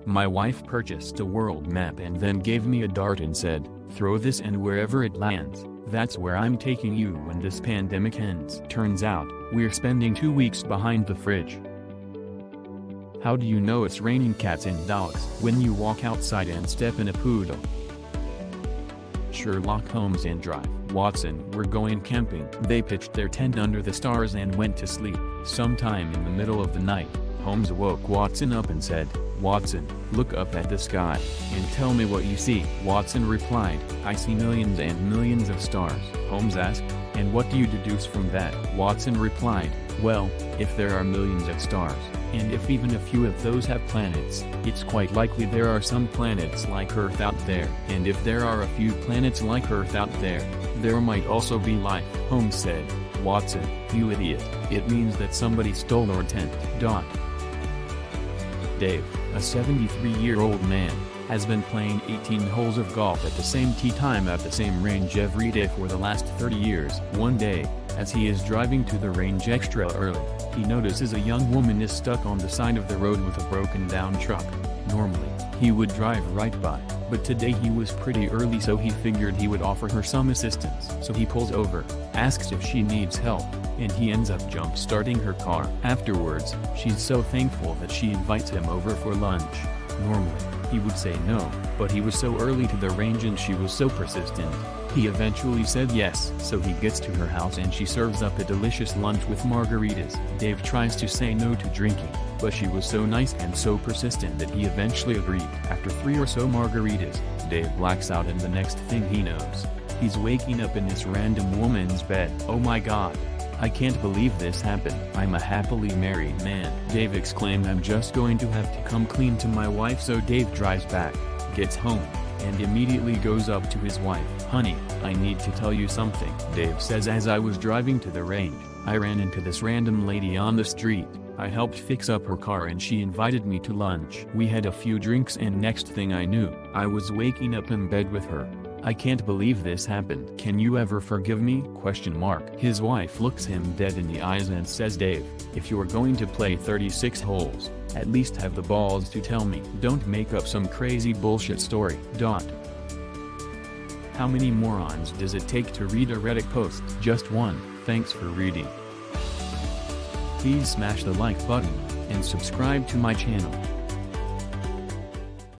My wife purchased a world map and then gave me a dart and said, throw this and wherever it lands, that's where I'm taking you when this pandemic ends. Turns out, we're spending 2 weeks behind the fridge. How do you know it's raining cats and dogs when you walk outside and step in a poodle? Sherlock Holmes and Dr. Watson were going camping. They pitched their tent under the stars and went to sleep. Sometime in the middle of the night, Holmes woke Watson up and said, Watson, look up at the sky, and tell me what you see. Watson replied, I see millions and millions of stars. Holmes asked, and what do you deduce from that? Watson replied, well, if there are millions of stars, and if even a few of those have planets, it's quite likely there are some planets like Earth out there. And if there are a few planets like Earth out there, there might also be life. Holmes said, Watson, you idiot, it means that somebody stole our tent. Dave, a 73-year-old man, has been playing 18 holes of golf at the same tee time at the same range every day for the last 30 years. One day, as he is driving to the range extra early, he notices a young woman is stuck on the side of the road with a broken-down truck. Normally, he would drive right by, but today he was pretty early so he figured he would offer her some assistance. So he pulls over, asks if she needs help, and he ends up jump-starting her car. Afterwards, she's so thankful that she invites him over for lunch. Normally, he would say no, but he was so early to the range and she was so persistent, he eventually said yes. So he gets to her house and she serves up a delicious lunch with margaritas. Dave tries to say no to drinking, but she was so nice and so persistent that he eventually agreed. After 3 or so margaritas, Dave blacks out and the next thing he knows, he's waking up in this random woman's bed. Oh my god. I can't believe this happened. I'm a happily married man. Dave exclaimed, I'm just going to have to come clean to my wife. So Dave drives back, gets home, and immediately goes up to his wife. Honey, I need to tell you something. Dave says, as I was driving to the range, I ran into this random lady on the street. I helped fix up her car and she invited me to lunch. We had a few drinks and next thing I knew, I was waking up in bed with her. I can't believe this happened. Can you ever forgive me? ? His wife looks him dead in the eyes and says, Dave, if you're going to play 36 holes, at least have the balls to tell me. Don't make up some crazy bullshit story. How many morons does it take to read a Reddit post? Just one. Thanks for reading. Please smash the like button, and subscribe to my channel.